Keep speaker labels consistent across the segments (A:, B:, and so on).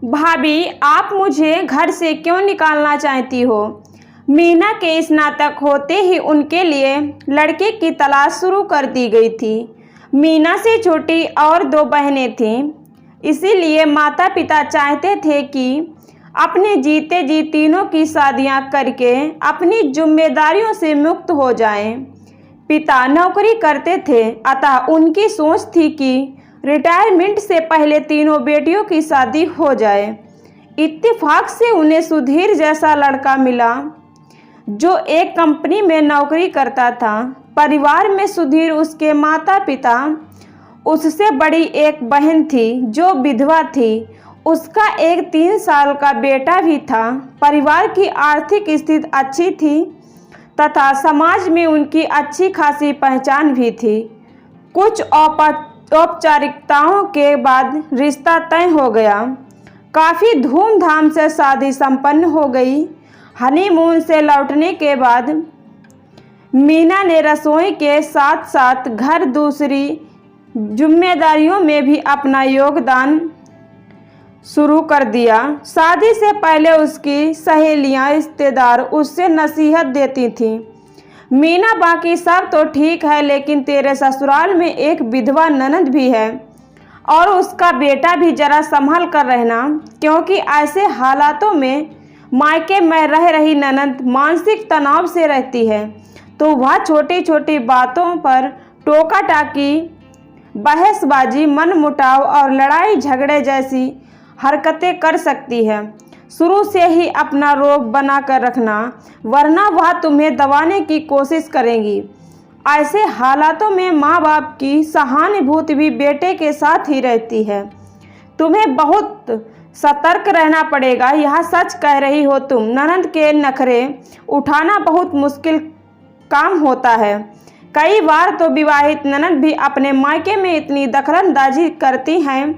A: भाभी, आप मुझे घर से क्यों निकालना चाहती हो? मीना के स्नातक होते ही उनके लिए लड़के की तलाश शुरू कर दी गई थी। मीना से छोटी और दो बहनें थीं, इसीलिए माता पिता चाहते थे कि अपने जीते जी तीनों की शादियां करके अपनी जिम्मेदारियों से मुक्त हो जाएं। पिता नौकरी करते थे, अतः उनकी सोच थी कि रिटायरमेंट से पहले तीनों बेटियों की शादी हो जाए। इत्तेफाक से उन्हें सुधीर जैसा लड़का मिला जो एक कंपनी में नौकरी करता था। परिवार में सुधीर, उसके माता पिता, उससे बड़ी एक बहन थी जो विधवा थी, उसका एक 3 साल का बेटा भी था। परिवार की आर्थिक स्थिति अच्छी थी तथा समाज में उनकी अच्छी खासी पहचान भी थी। कुछ औपचारिकताओं के बाद रिश्ता तय हो गया। काफ़ी धूमधाम से शादी संपन्न हो गई। हनीमून से लौटने के बाद मीना ने रसोई के साथ साथ घर दूसरी जिम्मेदारियों में भी अपना योगदान शुरू कर दिया। शादी से पहले उसकी सहेलियां, रिश्तेदार उससे नसीहत देती थीं, मीना बाकी सब तो ठीक है, लेकिन तेरे ससुराल में एक विधवा ननद भी है और उसका बेटा भी, जरा संभल कर रहना, क्योंकि ऐसे हालातों में मायके में रह रही ननद मानसिक तनाव से रहती है तो वह छोटी छोटी बातों पर टोका टाकी, बहसबाजी, मनमुटाव और लड़ाई झगड़े जैसी हरकतें कर सकती है। शुरू से ही अपना रोब बना कर रखना, वरना वह तुम्हें दबाने की कोशिश करेंगी। ऐसे हालातों में माँ बाप की सहानुभूति भी बेटे के साथ ही रहती है। तुम्हें बहुत सतर्क रहना पड़ेगा, यह सच कह रही हो तुम। ननद के नखरे उठाना बहुत मुश्किल काम होता है। कई बार तो विवाहित ननद भी अपने मायके में इतनी दखलंदाजी करती हैं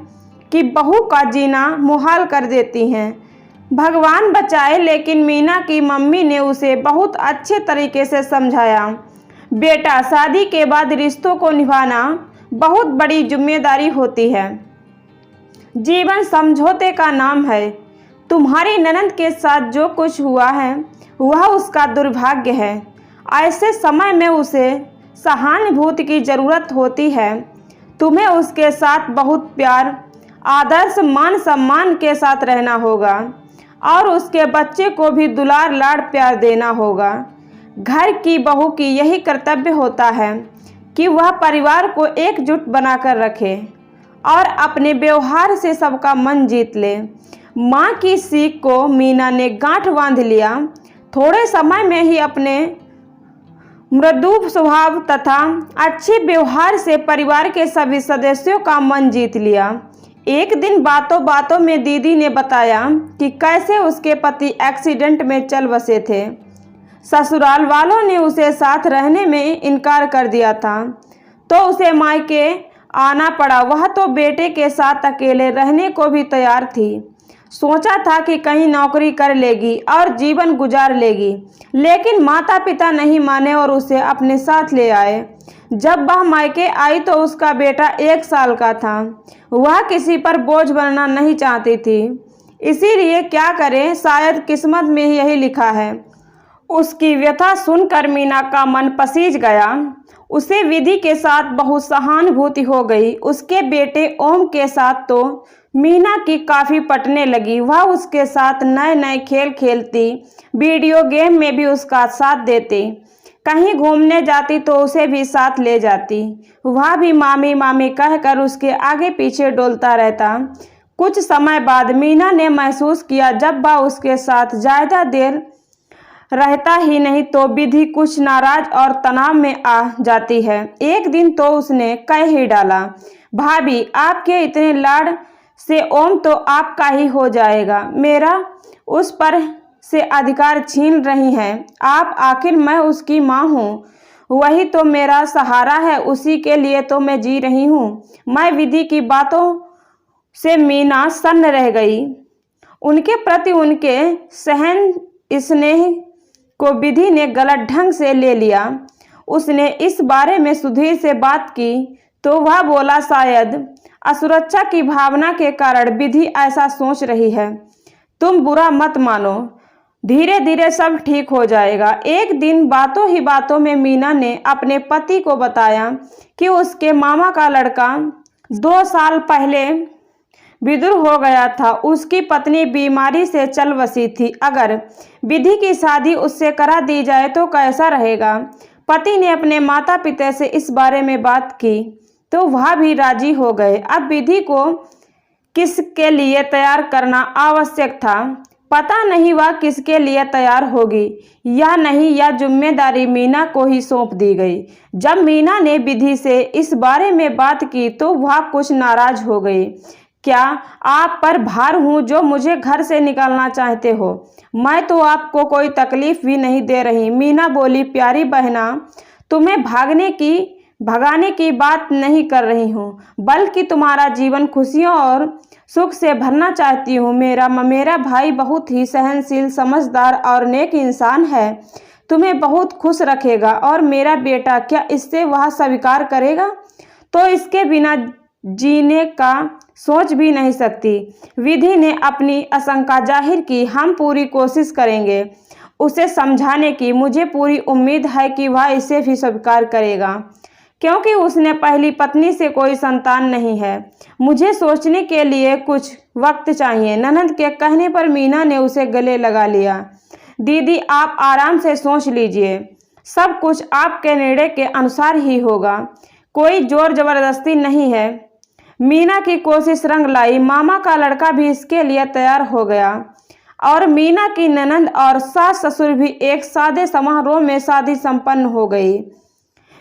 A: कि बहू का जीना मुहाल कर देती हैं। भगवान बचाए, लेकिन मीना की मम्मी ने उसे बहुत अच्छे तरीके से समझाया, बेटा, शादी के बाद रिश्तों को निभाना बहुत बड़ी जिम्मेदारी होती है। जीवन समझौते का नाम है। तुम्हारी ननद के साथ जो कुछ हुआ है वह उसका दुर्भाग्य है। ऐसे समय में उसे सहानुभूति की ज़रूरत होती है। तुम्हें उसके साथ बहुत प्यार, आदर्श, मान सम्मान के साथ रहना होगा और उसके बच्चे को भी दुलार लाड़ प्यार देना होगा। घर की बहू की यही कर्तव्य होता है कि वह परिवार को एकजुट बनाकर रखे और अपने व्यवहार से सबका मन जीत ले। माँ की सीख को मीना ने गांठ बांध लिया। थोड़े समय में ही अपने मृदु स्वभाव तथा अच्छे व्यवहार से परिवार के सभी सदस्यों का मन जीत लिया। एक दिन बातों बातों में दीदी ने बताया कि कैसे उसके पति एक्सीडेंट में चल बसे थे। ससुराल वालों ने उसे साथ रहने में इनकार कर दिया था तो उसे मायके आना पड़ा। वह तो बेटे के साथ अकेले रहने को भी तैयार थी। सोचा था कि कहीं नौकरी कर लेगी और जीवन गुजार लेगी, लेकिन माता पिता नहीं माने और उसे अपने साथ ले आए। जब वह मायके आई तो उसका बेटा 1 साल का था। वह किसी पर बोझ बनना नहीं चाहती थी, इसीलिए क्या करे, शायद किस्मत में ही यही लिखा है। उसकी व्यथा सुनकर मीना का मन पसीज गया। उसे विधि के साथ बहुत सहानुभूति हो गई। उसके बेटे ओम के साथ तो मीना की काफ़ी पटने लगी। वह उसके साथ नए नए खेल खेलती, वीडियो गेम में भी उसका साथ देती, कहीं घूमने जाती तो उसे भी साथ ले जाती। वह भी मामी मामी कहकर उसके आगे पीछे डोलता रहता। कुछ समय बाद मीना ने महसूस किया, जब वह उसके साथ ज़्यादा देर रहता ही नहीं तो विधि कुछ नाराज और तनाव में आ जाती है। एक दिन तो उसने कह ही डाला, भाभी, आपके इतने लाड़ से ओम तो आपका ही हो जाएगा। मेरा उस पर से अधिकार छीन रही हैं आप। आखिर मैं उसकी माँ हूँ, वही तो मेरा सहारा है, उसी के लिए तो मैं जी रही हूँ। मैं विधि की बातों से मीना सन्न रह गई। उनके प्रति उनके सहन स्नेह को विधि ने गलत ढंग से ले लिया। उसने इस बारे में सुधीर से बात की तो वह बोला, शायद असुरक्षा की भावना के कारण विधि ऐसा सोच रही है। तुम बुरा मत मानो, धीरे धीरे सब ठीक हो जाएगा। एक दिन बातों ही बातों में मीना ने अपने पति को बताया कि उसके मामा का लड़का 2 साल पहले विधुर हो गया था। उसकी पत्नी बीमारी से चल बसी थी। अगर विधि की शादी उससे करा दी जाए तो कैसा रहेगा। पति ने अपने माता पिता से इस बारे में बात की तो वह भी राजी हो गए। अब विधि को किसके लिए तैयार करना आवश्यक था। पता नहीं वह किसके लिए तैयार होगी या नहीं, यह जिम्मेदारी मीना को ही सौंप दी गई। जब मीना ने विधि से इस बारे में बात की तो वह कुछ नाराज हो गई। क्या आप पर भार हूँ जो मुझे घर से निकालना चाहते हो? मैं तो आपको कोई तकलीफ भी नहीं दे रही। मीना बोली, प्यारी बहना, तुम्हें भगाने की बात नहीं कर रही हूँ, बल्कि तुम्हारा जीवन खुशियों और सुख से भरना चाहती हूँ। मेरा भाई बहुत ही सहनशील, समझदार और नेक इंसान है, तुम्हें बहुत खुश रखेगा। और मेरा बेटा, क्या इससे वह स्वीकार करेगा? तो इसके बिना जीने का सोच भी नहीं सकती। विधि ने अपनी आशंका जाहिर की। हम पूरी कोशिश करेंगे उसे समझाने की। मुझे पूरी उम्मीद है कि वह इसे भी स्वीकार करेगा, क्योंकि उसने पहली पत्नी से कोई संतान नहीं है। मुझे सोचने के लिए कुछ वक्त चाहिए। ननद के कहने पर मीना ने उसे गले लगा लिया। दीदी, आप आराम से सोच लीजिए, सब कुछ आपके निर्णय के अनुसार ही होगा, कोई जोर जबरदस्ती नहीं है। मीना की कोशिश रंग लाई। मामा का लड़का भी इसके लिए तैयार हो गया और मीना की ननद और सास ससुर भी एक सादे समारोह में शादी संपन्न हो गई।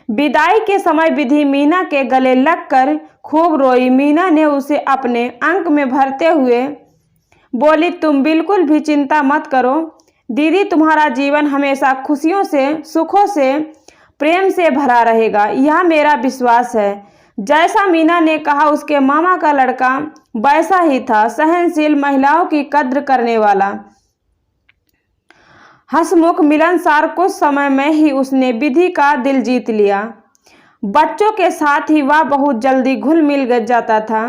A: विदाई के समय विधि मीना के गले लगकर खूब रोई। मीना ने उसे अपने अंक में भरते हुए बोली, तुम बिल्कुल भी चिंता मत करो दीदी, तुम्हारा जीवन हमेशा खुशियों से, सुखों से, प्रेम से भरा रहेगा, यह मेरा विश्वास है। जैसा मीना ने कहा, उसके मामा का लड़का वैसा ही था, सहनशील, महिलाओं की कद्र करने वाला, हंसमुख, मिलनसार। कुछ समय में ही उसने विधि का दिल जीत लिया। बच्चों के साथ ही वह बहुत जल्दी घुल मिल जाता था।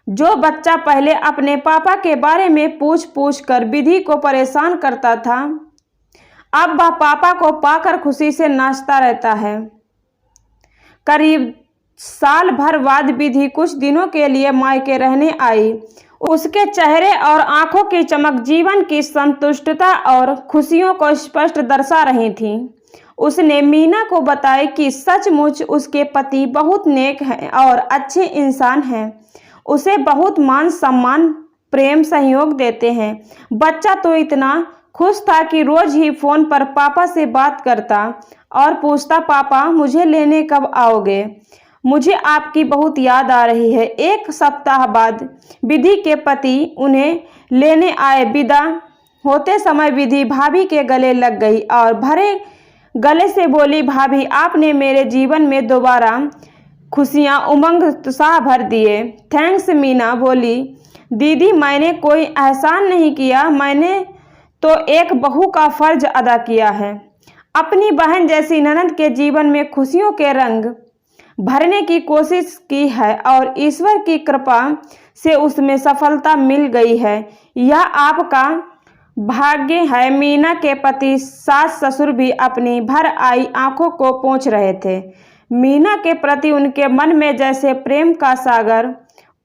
A: जो बच्चा पहले अपने पापा के बारे में पूछ कर विधि को परेशान करता था, अब वह पापा को पाकर खुशी से नाचता रहता है। करीब साल भर बाद विधि कुछ दिनों के लिए मायके रहने आई। उसके चेहरे और आंखों की चमक जीवन की संतुष्टता और खुशियों को स्पष्ट दर्शा रही थी। उसने मीना को बताया कि सचमुच उसके पति बहुत नेक हैं और अच्छे इंसान हैं, उसे बहुत मान सम्मान, प्रेम, सहयोग देते हैं। बच्चा तो इतना खुश था कि रोज ही फोन पर पापा से बात करता और पूछता, पापा मुझे लेने कब आओगे? मुझे आपकी बहुत याद आ रही है। 1 सप्ताह बाद विधि के पति उन्हें लेने आए। विदा होते समय विधि भाभी के गले लग गई और भरे गले से बोली, भाभी, आपने मेरे जीवन में दोबारा खुशियाँ, उमंग, उत्साह भर दिए। थैंक्स। मीना बोली, दीदी, मैंने कोई एहसान नहीं किया, मैंने तो एक बहू का फर्ज अदा किया है। अपनी बहन जैसी ननद के जीवन में खुशियों के रंग भरने की कोशिश की है और ईश्वर की कृपा से उसमें सफलता मिल गई है। यह आपका भाग्य है। मीना के पति, सास ससुर भी अपनी भर आई आंखों को पोंछ रहे थे। मीना के प्रति उनके मन में जैसे प्रेम का सागर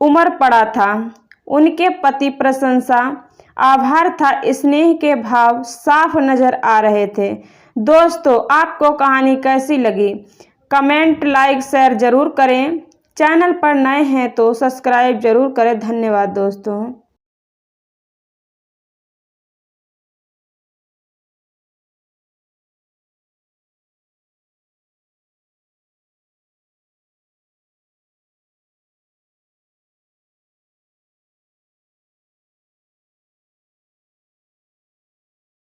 A: उमड़ पड़ा था। उनके पति प्रशंसा, आभार था, स्नेह के भाव साफ नजर आ रहे थे। दोस्तों, आपको कहानी कैसी लगी? कमेंट, लाइक, शेयर जरूर करें। चैनल पर नए हैं तो सब्सक्राइब जरूर करें। धन्यवाद दोस्तों।